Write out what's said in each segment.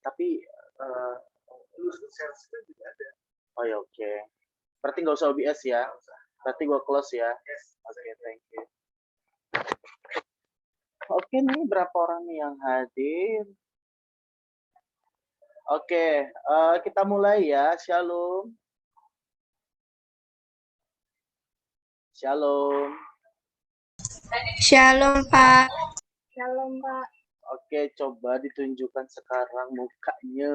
Tapi share screen juga ada. Oh ya, oke. Berarti nggak usah OBS ya. Berarti gue close ya. Oke, thank you. Oke nih, berapa orang nih yang hadir? Oke, kita mulai ya. Shalom. Shalom. Shalom, Pak. Shalom, Pak. Oke, coba ditunjukkan sekarang mukanya.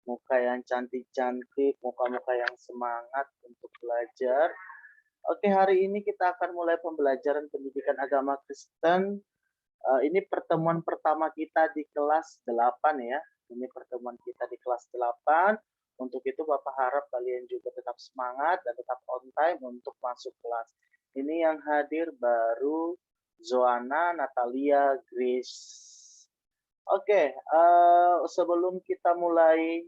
Muka yang cantik-cantik, muka-muka yang semangat untuk belajar. Oke, hari ini kita akan mulai pembelajaran pendidikan agama Kristen. Ini pertemuan pertama kita di kelas 8 ya. Ini pertemuan kita di kelas 8. Untuk itu Bapak harap kalian juga tetap semangat dan tetap on time untuk masuk kelas. Ini yang hadir baru Zoana, Natalia, Grace. Oke, sebelum kita mulai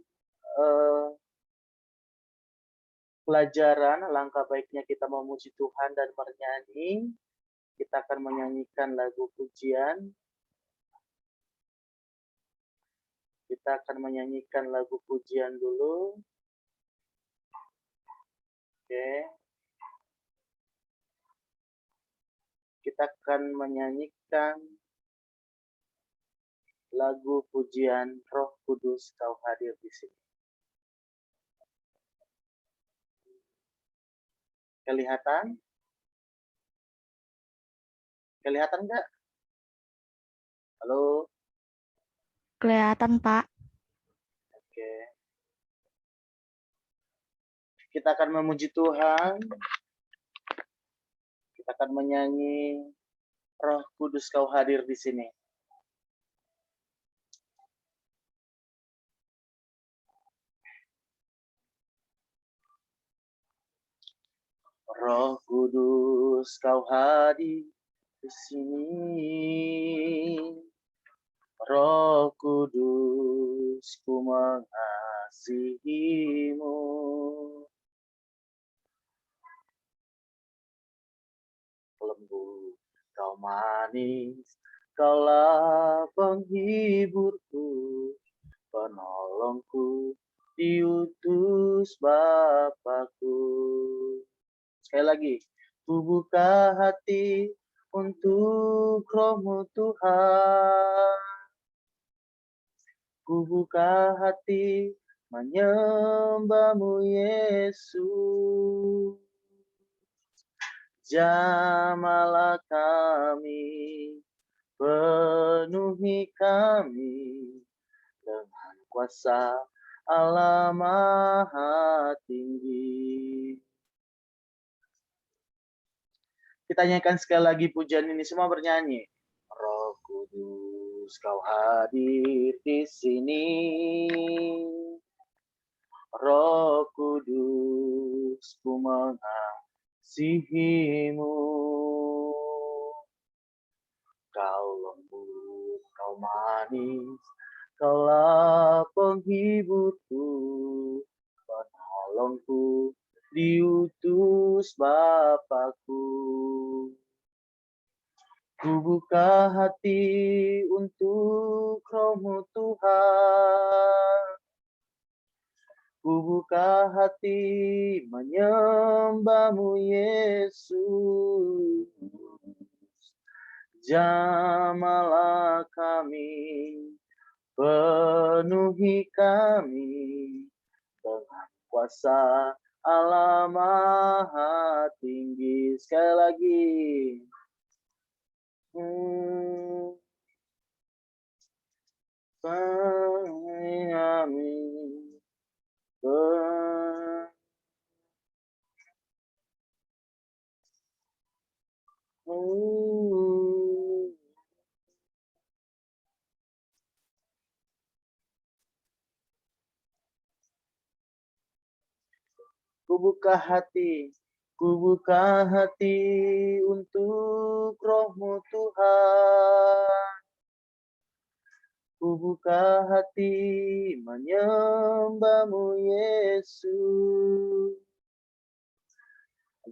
pelajaran, langkah baiknya kita memuji Tuhan dan bernyanyi. Kita akan menyanyikan lagu pujian. Kita akan menyanyikan lagu pujian dulu. Oke. Kita akan menyanyikan lagu pujian Roh Kudus Kau Hadir di Sini. Kelihatan? Kelihatan nggak? Halo? Kelihatan, Pak. Oke. Kita akan memuji Tuhan. Kita akan menyanyi Roh Kudus Kau Hadir di Sini. Roh Kudus Kau hadir di sini. Roh Kudus, ku mengasihimu. Lembut, kau manis, kaulah penghiburku, penolongku, diutus Bapakku. Sekali lagi, ku buka hati untuk Roh-Mu Tuhan. Ku buka hati menyembah-Mu Yesus. Jamalah kami, penuhi kami dengan kuasa Allah Maha Tinggi. Kita nyanyikan sekali lagi pujian ini, semua bernyanyi. Roh Kudus, Kau hadir di sini. Roh Kudus, ku mengasihimu. Kau lembut, kau manis, kaulah penghiburku, penolongku, diutus Bapakku. Ku buka hati untuk Roh-Mu Tuhan. Ku buka hati menyembah-Mu Yesus. Jamalah kami, penuhi kami dengan kuasa Allah Maha Tinggi. Sekali lagi. Ku buka hati untuk Roh-Mu Tuhan. Ku buka hati menyembah-Mu Yesus.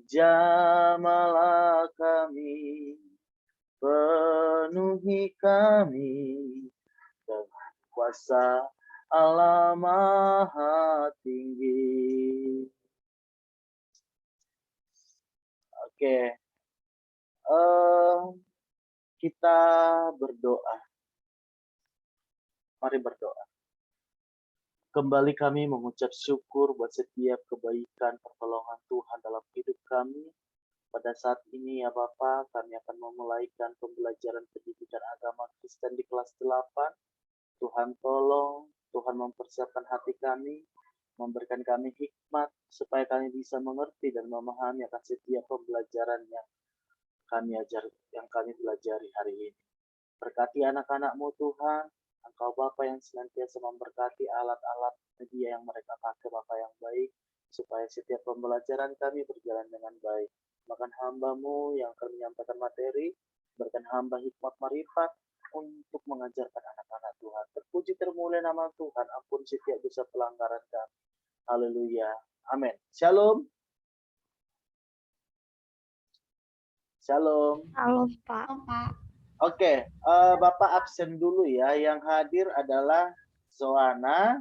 Jamalah kami, penuhi kami dengan kuasa Allah Maha Tinggi. Oke, kita berdoa. Mari berdoa. Kembali kami mengucap syukur buat setiap kebaikan pertolongan Tuhan dalam hidup kami. Pada saat ini ya Bapa, kami akan memulaikan pembelajaran pendidikan agama Kristen di kelas 8. Tuhan tolong, Tuhan mempersiapkan hati kami, memberikan kami hikmat supaya kami bisa mengerti dan memahami akan setiap pembelajaran yang kami pelajari hari ini. Berkati anak-anak-Mu Tuhan, Engkau Bapa yang senantiasa memberkati alat-alat media yang mereka pakai, Bapa yang baik, supaya setiap pembelajaran kami berjalan dengan baik. Bahkan hamba-Mu yang akan menyampaikan materi, berikan hamba hikmat marifat untuk mengajarkan anak-anak Tuhan. Terpuji termulia nama Tuhan, ampun setiap dosa pelanggaran kami. Haleluya. Amin. Shalom. Shalom. Halo, Pak. Oke, Bapak absen dulu ya. Yang hadir adalah Zoana.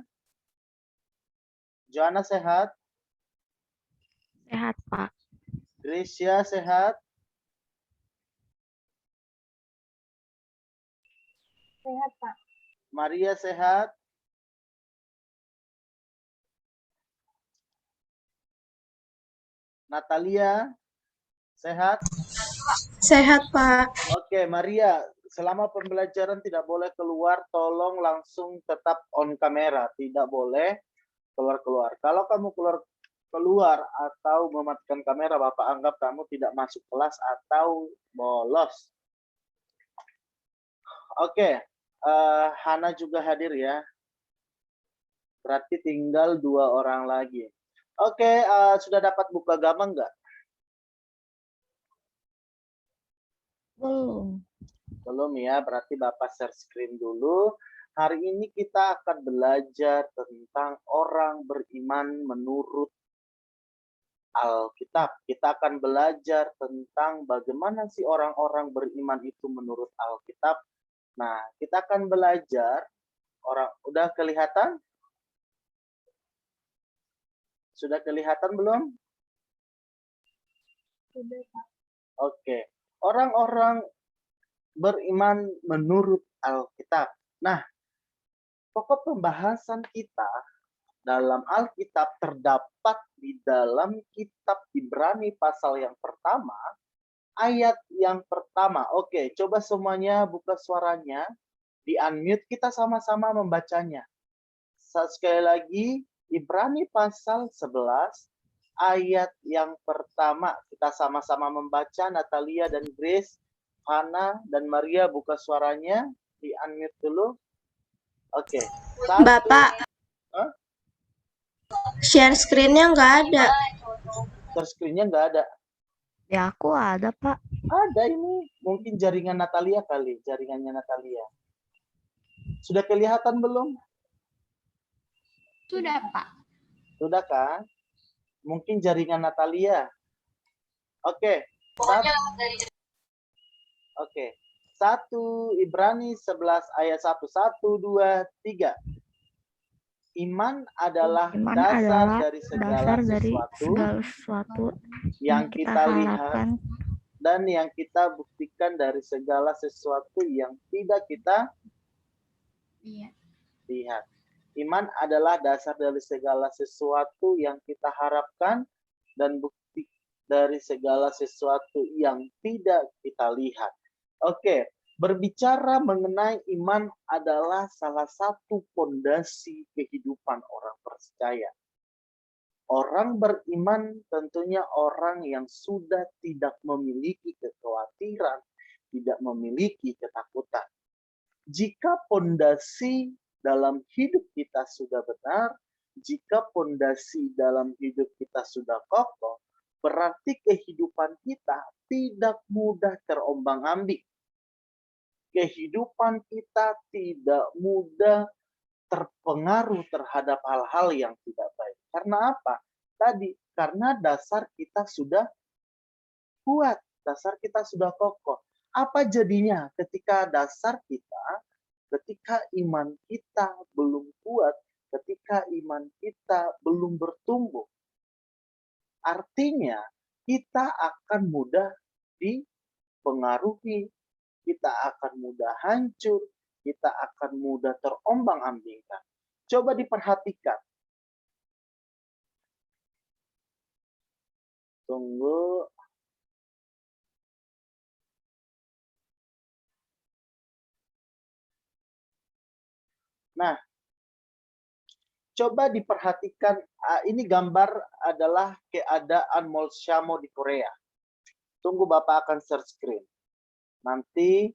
Joanna sehat? Sehat, Pak. Gracia sehat? Sehat, Pak. Maria sehat? Natalia sehat? Sehat, Pak. Oke, Maria, selama pembelajaran tidak boleh keluar, tolong langsung tetap on kamera, tidak boleh keluar-keluar. Kalau kamu keluar atau mematikan kamera, Bapak anggap kamu tidak masuk kelas atau bolos. Oke, Hana juga hadir ya. Berarti tinggal 2 orang lagi. Oke, sudah dapat buka agama enggak? Belum. Belum ya, berarti Bapak share screen dulu. Hari ini kita akan belajar tentang orang beriman menurut Alkitab. Kita akan belajar tentang bagaimana sih orang-orang beriman itu menurut Alkitab. Nah, kita akan belajar udah kelihatan? Sudah kelihatan belum? Sudah, Pak. Oke. Orang-orang beriman menurut Alkitab. Nah, pokok pembahasan kita dalam Alkitab terdapat di dalam kitab Ibrani pasal yang pertama, ayat yang pertama. Oke, coba semuanya buka suaranya, di-unmute, kita sama-sama membacanya. Sekali lagi, Ibrani pasal 11, ayat yang pertama. Kita sama-sama membaca, Natalia dan Grace, Hana dan Maria buka suaranya, di-unmute dulu. Oke. Bapak, share screen-nya nggak ada. Share screen-nya nggak ada. Ya, aku ada, Pak. Ada ini. Mungkin jaringan Natalia kali. Jaringannya Natalia. Sudah kelihatan belum? Sudah, Pak. Sudah kan? Mungkin jaringan Natalia. Oke. Oke. 1 Ibrani 11 ayat 1. 1, 2, 3. Iman adalah dasar dari segala sesuatu yang kita lihat harapkan dan yang kita buktikan dari segala sesuatu yang tidak kita lihat. Iman adalah dasar dari segala sesuatu yang kita harapkan dan bukti dari segala sesuatu yang tidak kita lihat. Oke, berbicara mengenai iman adalah salah satu fondasi kehidupan orang percaya. Orang beriman tentunya orang yang sudah tidak memiliki kekhawatiran, tidak memiliki ketakutan. Jika fondasi dalam hidup kita sudah benar, jika fondasi dalam hidup kita sudah kokoh, berarti kehidupan kita tidak mudah terombang-ambing. Kehidupan kita tidak mudah terpengaruh terhadap hal-hal yang tidak baik. Karena apa? Tadi, karena dasar kita sudah kuat, dasar kita sudah kokoh. Apa jadinya ketika dasar kita ketika iman kita belum kuat, ketika iman kita belum bertumbuh. Artinya, kita akan mudah dipengaruhi, kita akan mudah hancur, kita akan mudah terombang-ambingkan. Coba diperhatikan. Tunggu. Nah, coba diperhatikan, ini gambar adalah keadaan Mall Shamo di Korea. Tunggu Bapak akan share screen. Nanti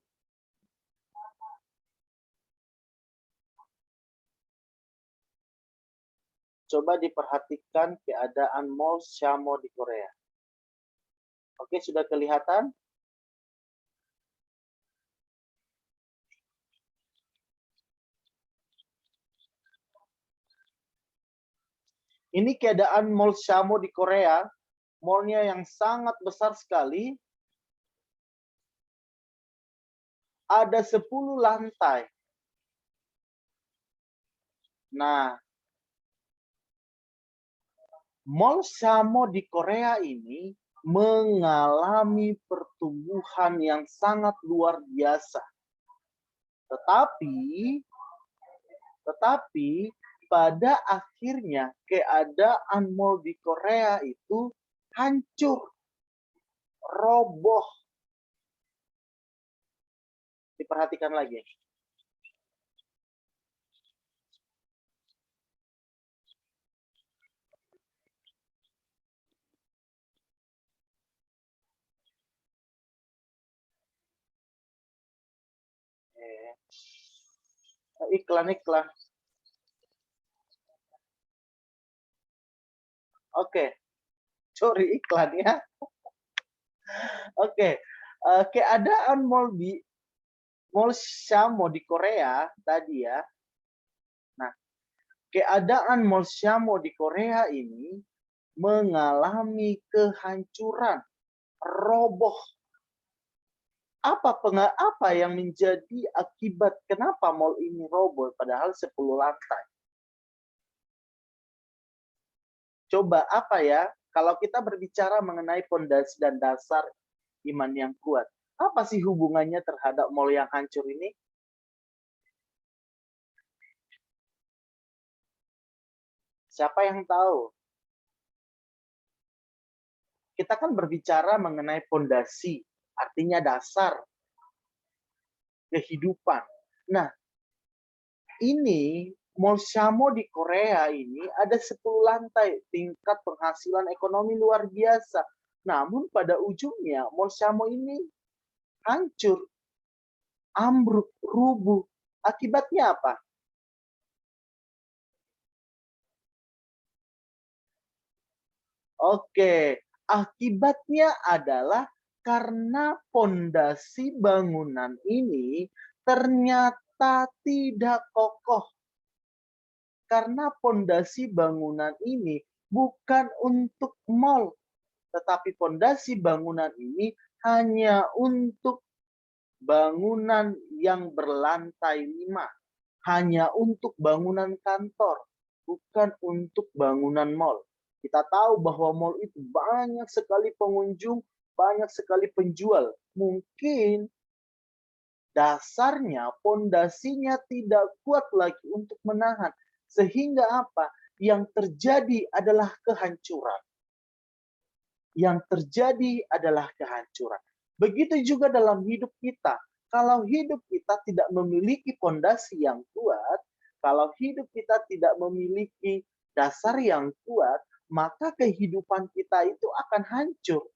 coba diperhatikan keadaan Mall Shamo di Korea. Oke, sudah kelihatan? Ini keadaan Mall Shamo di Korea. Mallnya yang sangat besar sekali. Ada 10 lantai. Nah, Mall Shamo di Korea ini mengalami pertumbuhan yang sangat luar biasa. Tetapi pada akhirnya keadaan mall di Korea itu hancur, roboh. Diperhatikan lagi. Iklan. Oke. Sorry, iklan ya. Oke. Keadaan Mall Shamo di Korea tadi ya. Nah, keadaan Mall Shamo di Korea ini mengalami kehancuran, roboh. Apa yang menjadi akibat kenapa mall ini roboh padahal 10 lantai? Coba apa ya? Kalau kita berbicara mengenai fondasi dan dasar iman yang kuat, apa sih hubungannya terhadap mall yang hancur ini? Siapa yang tahu? Kita kan berbicara mengenai fondasi, artinya dasar kehidupan. Nah, ini Mall Shamo di Korea ini ada 10 lantai, tingkat penghasilan ekonomi luar biasa. Namun pada ujungnya Mall Shamo ini hancur, ambruk, rubuh. Akibatnya apa? Oke, akibatnya adalah karena fondasi bangunan ini ternyata tidak kokoh. Karena fondasi bangunan ini bukan untuk mall, tetapi fondasi bangunan ini hanya untuk bangunan yang berlantai 5, hanya untuk bangunan kantor, bukan untuk bangunan mall. Kita tahu bahwa mall itu banyak sekali pengunjung, banyak sekali penjual. Mungkin dasarnya, fondasinya tidak kuat lagi untuk menahan. Sehingga apa? Yang terjadi adalah kehancuran. Yang terjadi adalah kehancuran. Begitu juga dalam hidup kita. Kalau hidup kita tidak memiliki fondasi yang kuat, kalau hidup kita tidak memiliki dasar yang kuat, maka kehidupan kita itu akan hancur.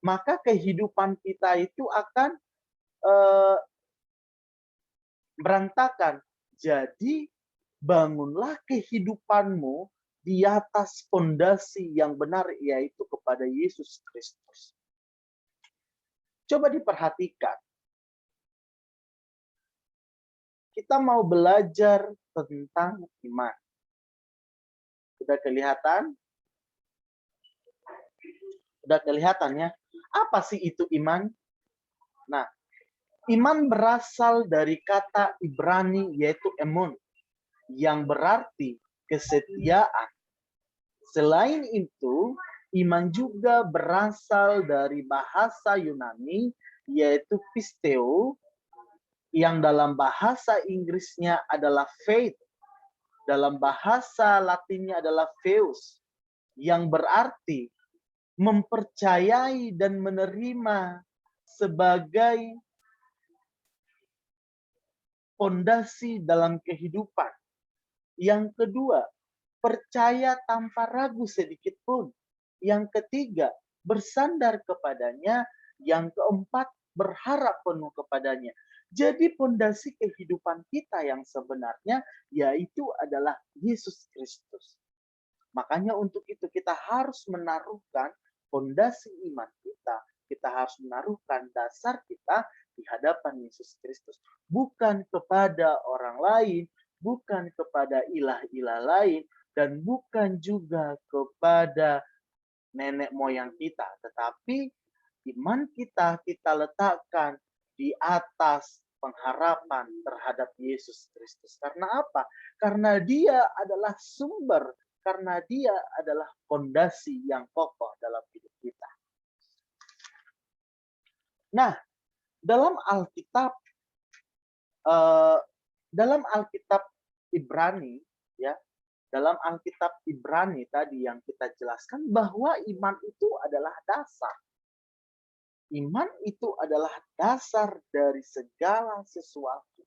Maka kehidupan kita itu akan berantakan. Jadi, bangunlah kehidupanmu di atas fondasi yang benar, yaitu kepada Yesus Kristus. Coba diperhatikan. Kita mau belajar tentang iman. Sudah kelihatan? Sudah kelihatan ya? Apa sih itu iman? Nah, Iman berasal dari kata Ibrani yaitu emun, yang berarti kesetiaan. Selain itu, iman juga berasal dari bahasa Yunani yaitu pisteo, yang dalam bahasa Inggrisnya adalah faith, dalam bahasa Latinnya adalah theos, yang berarti mempercayai dan menerima sebagai fondasi dalam kehidupan. Yang kedua, percaya tanpa ragu sedikit pun. Yang ketiga, bersandar kepadanya. Yang keempat, berharap penuh kepadanya. Jadi fondasi kehidupan kita yang sebenarnya yaitu adalah Yesus Kristus. Makanya untuk itu kita harus menaruhkan fondasi iman kita. Kita harus menaruhkan dasar kita di hadapan Yesus Kristus. Bukan kepada orang lain, bukan kepada ilah-ilah lain, dan bukan juga kepada nenek moyang kita. Tetapi iman kita letakkan di atas pengharapan terhadap Yesus Kristus. Karena apa? Karena dia adalah sumber, karena dia adalah fondasi yang kokoh dalam hidup kita. Nah, dalam Alkitab Ibrani, ya, dalam Alkitab Ibrani tadi yang kita jelaskan bahwa iman itu adalah dasar. Iman itu adalah dasar dari segala sesuatu.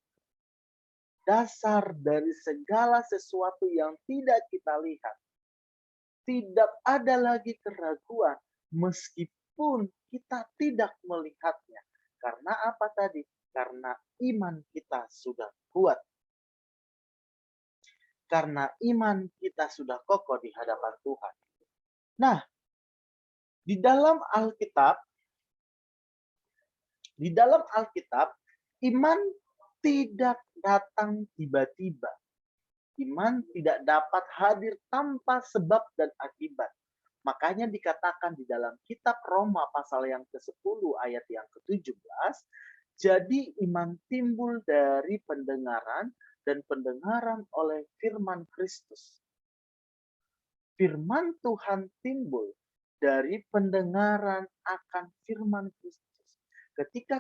Dasar dari segala sesuatu yang tidak kita lihat. Tidak ada lagi keraguan meskipun kita tidak melihatnya. Karena apa tadi? Karena iman kita sudah kuat. Karena iman kita sudah kokoh di hadapan Tuhan. Nah, di dalam Alkitab, iman tidak datang tiba-tiba. Iman tidak dapat hadir tanpa sebab dan akibat. Makanya dikatakan di dalam kitab Roma pasal yang ke-10 ayat yang ke-17, jadi iman timbul dari pendengaran dan pendengaran oleh firman Kristus. Firman Tuhan timbul dari pendengaran akan firman Kristus. Ketika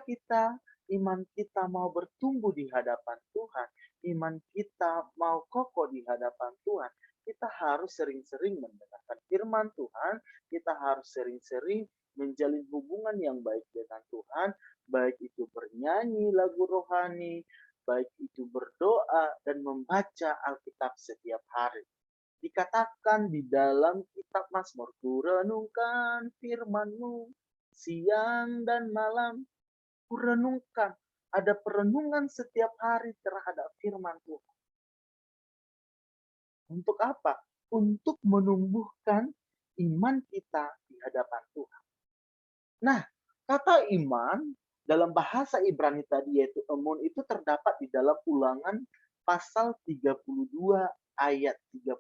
iman kita mau bertumbuh di hadapan Tuhan, iman kita mau kokoh di hadapan Tuhan, kita harus sering-sering mendengarkan firman Tuhan, kita harus sering-sering menjalin hubungan yang baik dengan Tuhan, baik itu bernyanyi lagu rohani, baik itu berdoa dan membaca Alkitab setiap hari. Dikatakan di dalam kitab Mazmur, kurenungkan firman-Mu siang dan malam. Kurenungkan, ada perenungan setiap hari terhadap firman Tuhan. Untuk apa? Untuk menumbuhkan iman kita di hadapan Tuhan. Nah, kata iman dalam bahasa Ibrani tadi yaitu emun itu terdapat di dalam Ulangan pasal 32 ayat 30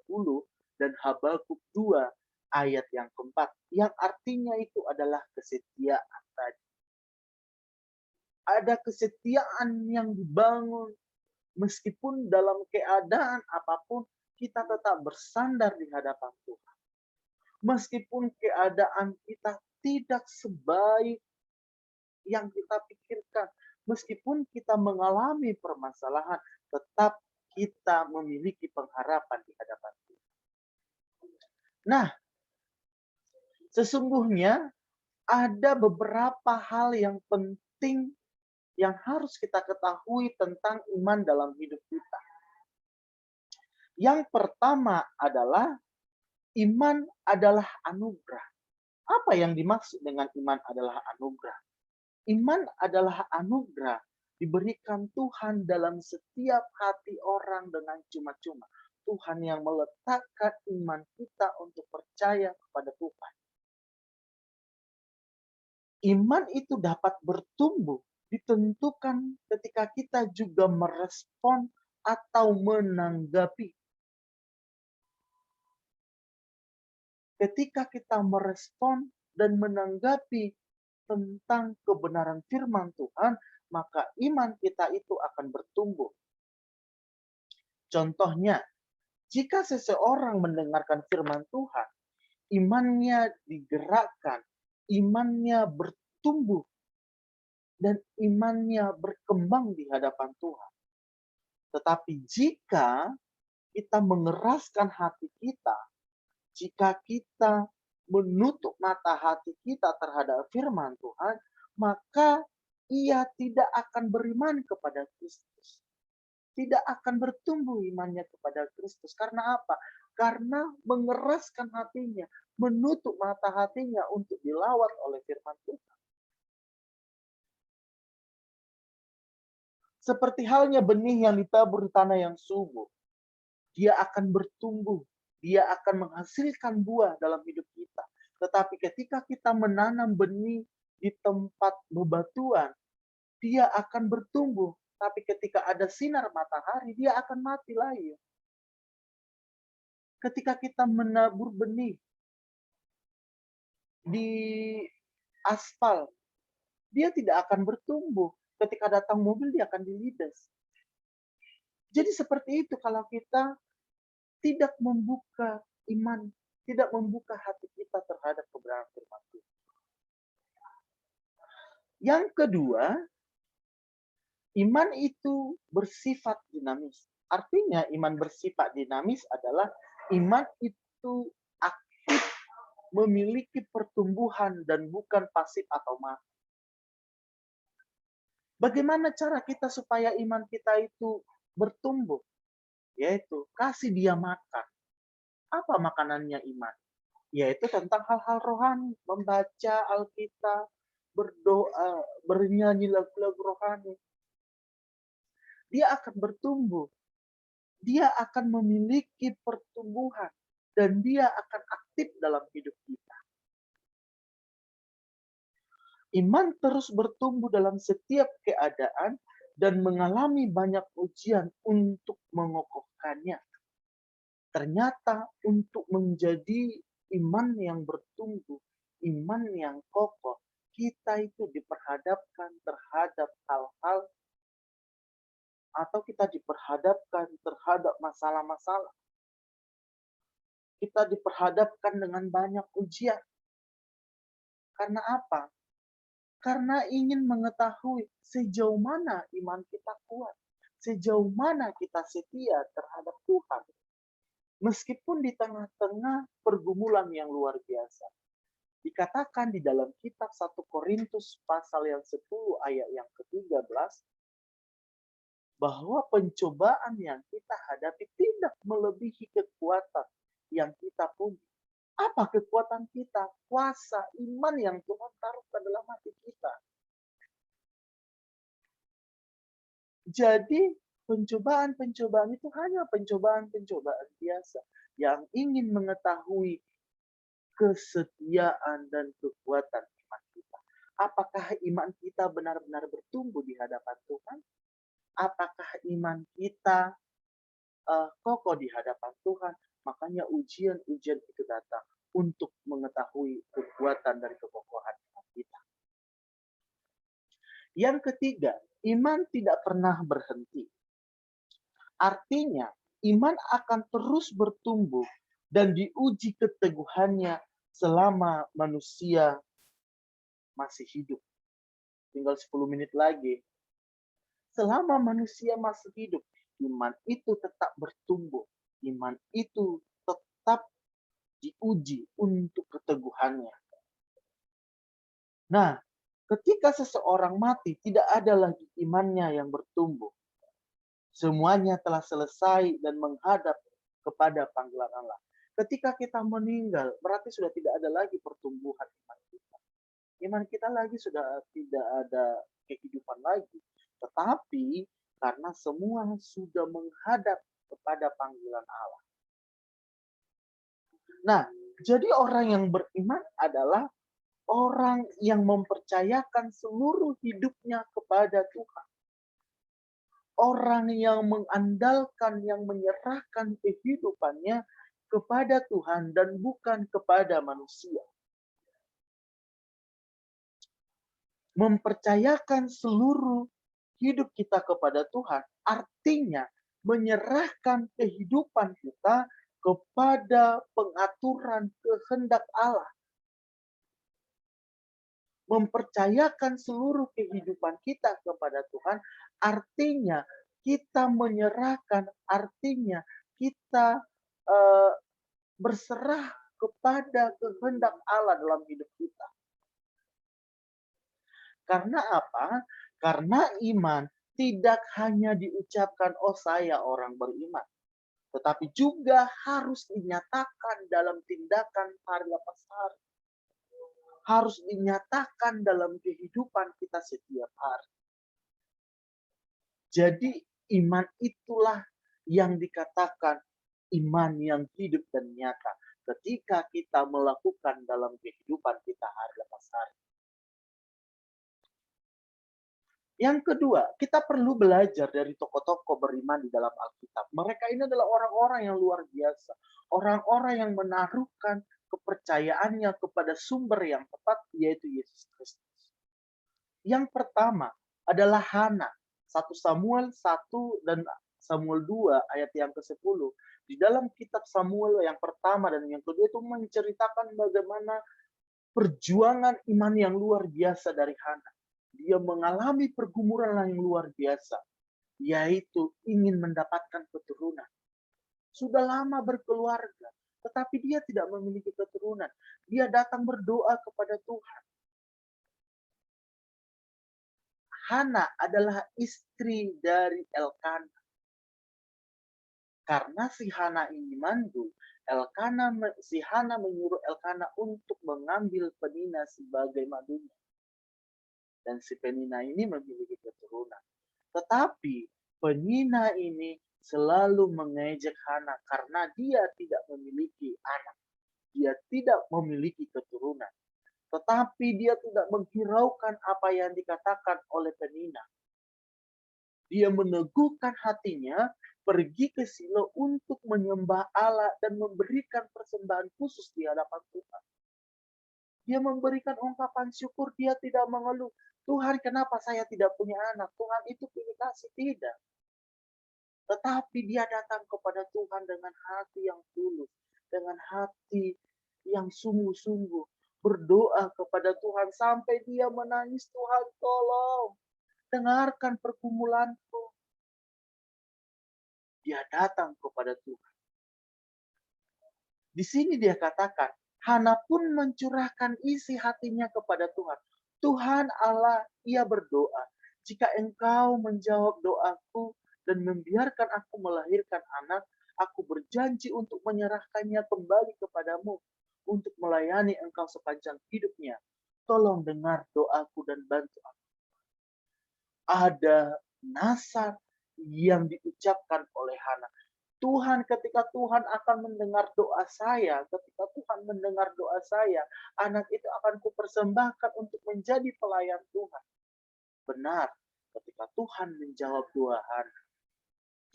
dan Habakuk 2 ayat yang keempat, yang artinya itu adalah kesetiaan tadi. Ada kesetiaan yang dibangun meskipun dalam keadaan apapun kita tetap bersandar di hadapan Tuhan. Meskipun keadaan kita tidak sebaik yang kita pikirkan, meskipun kita mengalami permasalahan, tetap kita memiliki pengharapan di hadapan Tuhan. Nah, sesungguhnya ada beberapa hal yang penting yang harus kita ketahui tentang iman dalam hidup kita. Yang pertama adalah iman adalah anugerah. Apa yang dimaksud dengan iman adalah anugerah? Iman adalah anugerah diberikan Tuhan dalam setiap hati orang dengan cuma-cuma. Tuhan yang meletakkan iman kita untuk percaya kepada Tuhan. Iman itu dapat bertumbuh ditentukan ketika kita juga merespon atau menanggapi. Ketika kita merespon dan menanggapi tentang kebenaran firman Tuhan, maka iman kita itu akan bertumbuh. Contohnya, jika seseorang mendengarkan firman Tuhan, imannya digerakkan, imannya bertumbuh, dan imannya berkembang di hadapan Tuhan. Tetapi jika kita mengeraskan hati kita, jika kita menutup mata hati kita terhadap firman Tuhan, maka ia tidak akan beriman kepada Kristus. Tidak akan bertumbuh imannya kepada Kristus. Karena apa? Karena mengeraskan hatinya, menutup mata hatinya untuk dilawat oleh firman Tuhan. Seperti halnya benih yang ditabur di tanah yang subur. Dia akan bertumbuh, dia akan menghasilkan buah dalam hidup kita. Tetapi ketika kita menanam benih di tempat bebatuan, dia akan bertumbuh. Tapi ketika ada sinar matahari, dia akan mati layu. Ketika kita menabur benih di aspal, dia tidak akan bertumbuh. Ketika datang mobil, dia akan dilidas. Jadi seperti itu kalau kita tidak membuka iman, tidak membuka hati kita terhadap kebenaran firman Tuhan. Yang kedua, iman itu bersifat dinamis. Artinya iman bersifat dinamis adalah iman itu aktif, memiliki pertumbuhan dan bukan pasif atau mati. Bagaimana cara kita supaya iman kita itu bertumbuh? Yaitu kasih dia makan. Apa makanannya iman? Yaitu tentang hal-hal rohani, membaca Alkitab, berdoa, bernyanyi lagu-lagu rohani. Dia akan bertumbuh. Dia akan memiliki pertumbuhan. Dan dia akan aktif dalam hidup kita. Iman terus bertumbuh dalam setiap keadaan dan mengalami banyak ujian untuk mengokohkannya. Ternyata untuk menjadi iman yang bertumbuh, iman yang kokoh, kita itu diperhadapkan terhadap hal-hal atau kita diperhadapkan terhadap masalah-masalah. Kita diperhadapkan dengan banyak ujian. Karena apa? Karena ingin mengetahui sejauh mana iman kita kuat. Sejauh mana kita setia terhadap Tuhan. Meskipun di tengah-tengah pergumulan yang luar biasa. Dikatakan di dalam kitab 1 Korintus pasal yang 10 ayat yang ke-13 bahwa pencobaan yang kita hadapi tidak melebihi kekuatan yang kita punya. Apa kekuatan kita? Kuasa iman yang Tuhan taruh ke dalam hati kita. Jadi pencobaan-pencobaan itu hanya pencobaan-pencobaan biasa yang ingin mengetahui kesetiaan dan kekuatan iman kita. Apakah iman kita benar-benar bertumbuh di hadapan Tuhan? Apakah iman kita kokoh di hadapan Tuhan? Makanya ujian-ujian itu datang untuk mengetahui kekuatan dari kekokohan iman kita. Yang ketiga, iman tidak pernah berhenti. Artinya, iman akan terus bertumbuh dan diuji keteguhannya selama manusia masih hidup. Tinggal 10 menit lagi. Selama manusia masih hidup, iman itu tetap bertumbuh. Iman itu tetap diuji untuk keteguhannya. Nah, ketika seseorang mati, tidak ada lagi imannya yang bertumbuh. Semuanya telah selesai dan menghadap kepada panggilan Allah. Ketika kita meninggal, berarti sudah tidak ada lagi pertumbuhan iman kita. Iman kita lagi sudah tidak ada kehidupan lagi. Tetapi karena semua sudah menghadap kepada panggilan Allah. Nah, jadi orang yang beriman adalah orang yang mempercayakan seluruh hidupnya kepada Tuhan. Orang yang mengandalkan, yang menyerahkan kehidupannya kepada Tuhan dan bukan kepada manusia. Mempercayakan seluruh hidup kita kepada Tuhan artinya menyerahkan kehidupan kita kepada pengaturan kehendak Allah. Mempercayakan seluruh kehidupan kita kepada Tuhan artinya kita menyerahkan, artinya kita berserah kepada kehendak Allah dalam hidup kita. Karena apa? Karena iman tidak hanya diucapkan, oh saya orang beriman, tetapi juga harus dinyatakan dalam tindakan hari lepas hari. Harus dinyatakan dalam kehidupan kita setiap hari. Jadi iman itulah yang dikatakan iman yang hidup dan nyata ketika kita melakukan dalam kehidupan kita hari lepas hari. Yang kedua, kita perlu belajar dari tokoh-tokoh beriman di dalam Alkitab. Mereka ini adalah orang-orang yang luar biasa. Orang-orang yang menaruhkan kepercayaannya kepada sumber yang tepat, yaitu Yesus Kristus. Yang pertama adalah Hana. 1 Samuel 1 dan Samuel 2 ayat yang ke-10. Di dalam kitab Samuel yang pertama dan yang kedua itu menceritakan bagaimana perjuangan iman yang luar biasa dari Hana. Dia mengalami pergumulan yang luar biasa, yaitu ingin mendapatkan keturunan. Sudah lama berkeluarga, tetapi dia tidak memiliki keturunan. Dia datang berdoa kepada Tuhan. Hana adalah istri dari Elkana. Karena si Hana ini mandul, si Hana menyuruh Elkana untuk mengambil Penina sebagai madunya. Dan si Penina ini memiliki keturunan. Tetapi Penina ini selalu mengejek Hana karena dia tidak memiliki anak. Dia tidak memiliki keturunan. Tetapi dia tidak menghiraukan apa yang dikatakan oleh Penina. Dia meneguhkan hatinya, pergi ke Silo untuk menyembah Allah dan memberikan persembahan khusus di hadapan Tuhan. Dia memberikan ungkapan syukur, dia tidak mengeluh. Tuhan, kenapa saya tidak punya anak? Tuhan itu pilih kasih, tidak. Tetapi dia datang kepada Tuhan dengan hati yang tulus, dengan hati yang sungguh-sungguh, berdoa kepada Tuhan sampai dia menangis, Tuhan tolong, dengarkan pergumulanku. Dia datang kepada Tuhan. Di sini dia katakan, Hana pun mencurahkan isi hatinya kepada Tuhan. Tuhan Allah, ia berdoa, jika engkau menjawab doaku dan membiarkan aku melahirkan anak, aku berjanji untuk menyerahkannya kembali kepadamu untuk melayani engkau sepanjang hidupnya. Tolong dengar doaku dan bantu aku. Ada nasar yang diucapkan oleh Hana. Tuhan, ketika Tuhan akan mendengar doa saya, ketika Tuhan mendengar doa saya, anak itu akan kupersembahkan untuk menjadi pelayan Tuhan. Benar, ketika Tuhan menjawab doa Hana,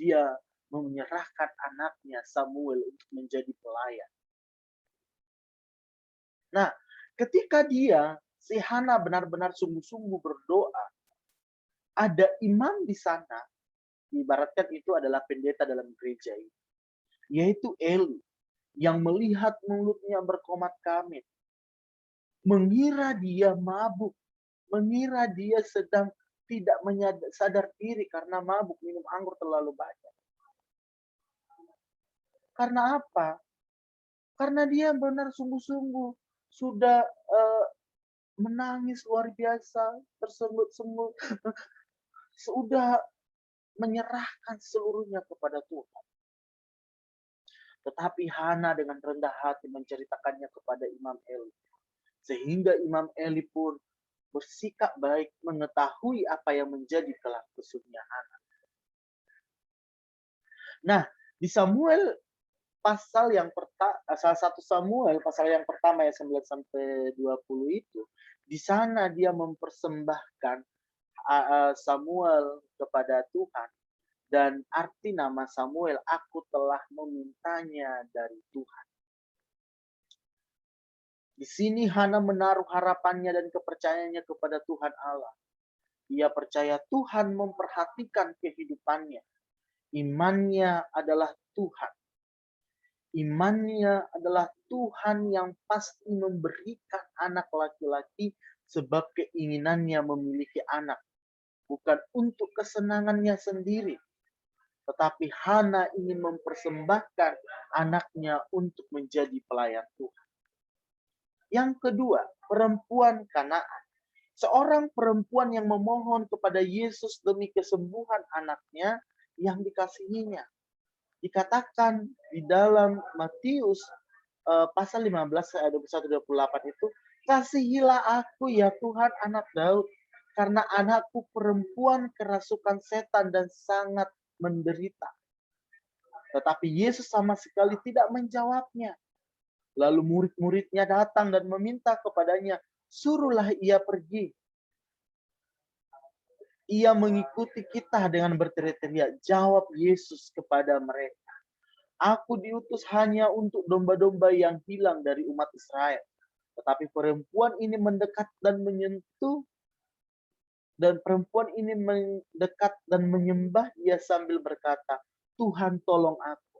dia menyerahkan anaknya Samuel untuk menjadi pelayan. Nah, ketika si Hana benar-benar sungguh-sungguh berdoa, ada imam di sana, diibaratkan itu adalah pendeta dalam gereja ini, yaitu Eli, yang melihat mulutnya berkomat kamit, mengira dia mabuk, mengira dia sedang tidak sadar diri karena mabuk minum anggur terlalu banyak. Karena apa? Karena dia benar sungguh-sungguh sudah menangis luar biasa, tersengut-sengut, sudah menyerahkan seluruhnya kepada Tuhan. Tetapi Hana dengan rendah hati menceritakannya kepada Imam Eli. Sehingga Imam Eli pun bersikap baik, mengetahui apa yang menjadi kelak besuknya Hana. Nah, di Samuel pasal yang salah satu Samuel pasal yang pertama ya 9 sampai 20 itu, di sana dia mempersembahkan Samuel kepada Tuhan, dan arti nama Samuel, aku telah memintanya dari Tuhan. Di sini Hana menaruh harapannya dan kepercayaannya kepada Tuhan Allah. Ia percaya Tuhan memperhatikan kehidupannya. Imannya adalah Tuhan. Imannya adalah Tuhan yang pasti memberikan anak laki-laki sebab keinginannya memiliki anak. Bukan untuk kesenangannya sendiri. Tetapi Hana ingin mempersembahkan anaknya untuk menjadi pelayan Tuhan. Yang kedua, perempuan Kanaan. Seorang perempuan yang memohon kepada Yesus demi kesembuhan anaknya yang dikasihinya. Dikatakan di dalam Matius pasal 15 ayat 21-28 itu, kasihilah aku ya Tuhan anak Daud, karena anakku perempuan kerasukan setan dan sangat menderita. Tetapi Yesus sama sekali tidak menjawabnya. Lalu murid-muridnya datang dan meminta kepadanya, suruhlah ia pergi. Ia mengikuti kita dengan berteriak-teriak. Jawab Yesus kepada mereka, aku diutus hanya untuk domba-domba yang hilang dari umat Israel. Tetapi perempuan ini mendekat dan menyentuh, dan perempuan ini mendekat dan menyembah dia sambil berkata, Tuhan tolong aku.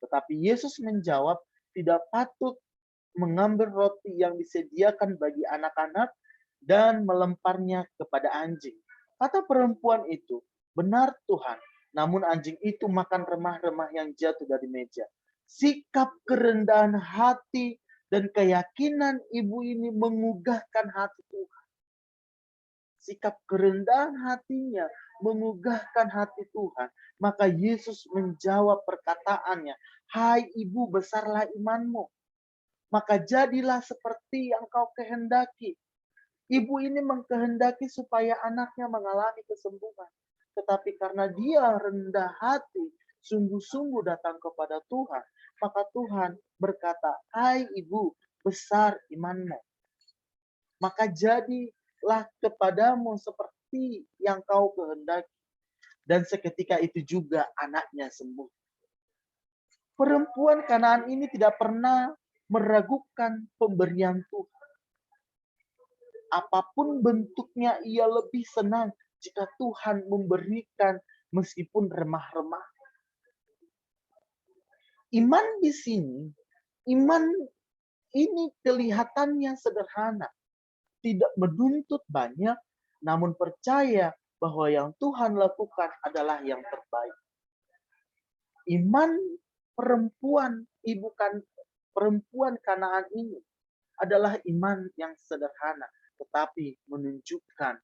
Tetapi Yesus menjawab, tidak patut mengambil roti yang disediakan bagi anak-anak dan melemparnya kepada anjing. Kata perempuan itu, benar Tuhan, namun anjing itu makan remah-remah yang jatuh dari meja. Sikap kerendahan hati dan keyakinan ibu ini mengugahkan hati Tuhan. Sikap kerendahan hatinya mengugahkan hati Tuhan. Maka Yesus menjawab perkataannya, hai ibu, besarlah imanmu. Maka jadilah seperti yang kau kehendaki. Ibu ini mengkehendaki supaya anaknya mengalami kesembuhan. Tetapi karena dia rendah hati, sungguh-sungguh datang kepada Tuhan, maka Tuhan berkata, hai ibu, besar imanmu. Maka jadilah kepadamu seperti yang kau kehendaki. Dan seketika itu juga anaknya sembuh. Perempuan Kanaan ini tidak pernah meragukan pemberian Tuhan. Apapun bentuknya, ia lebih senang jika Tuhan memberikan meskipun remah-remah. Iman di sini, iman ini kelihatannya sederhana. Tidak menuntut banyak, namun percaya bahwa yang Tuhan lakukan adalah yang terbaik. Iman perempuan perempuan Kanaan ini adalah iman yang sederhana, tetapi menunjukkan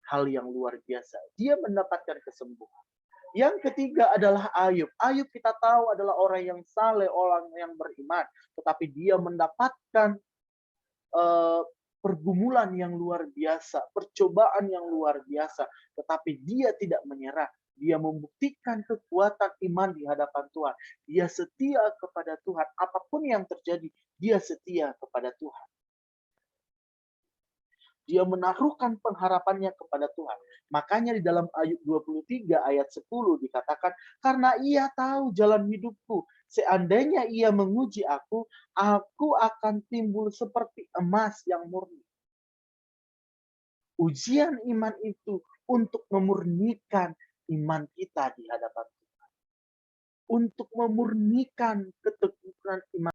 hal yang luar biasa. Dia mendapatkan kesembuhan. Yang ketiga adalah Ayub. Ayub kita tahu adalah orang yang saleh, orang yang beriman. Tetapi dia mendapatkan pergumulan yang luar biasa, percobaan yang luar biasa. Tetapi dia tidak menyerah. Dia membuktikan kekuatan iman di hadapan Tuhan. Dia setia kepada Tuhan. Apapun yang terjadi, dia setia kepada Tuhan. Dia menaruhkan pengharapannya kepada Tuhan. Makanya di dalam Ayub 23 ayat 10 dikatakan, karena ia tahu jalan hidupku, seandainya ia menguji aku akan timbul seperti emas yang murni. Ujian iman itu untuk memurnikan iman kita di hadapan Tuhan. Untuk memurnikan ketekunan iman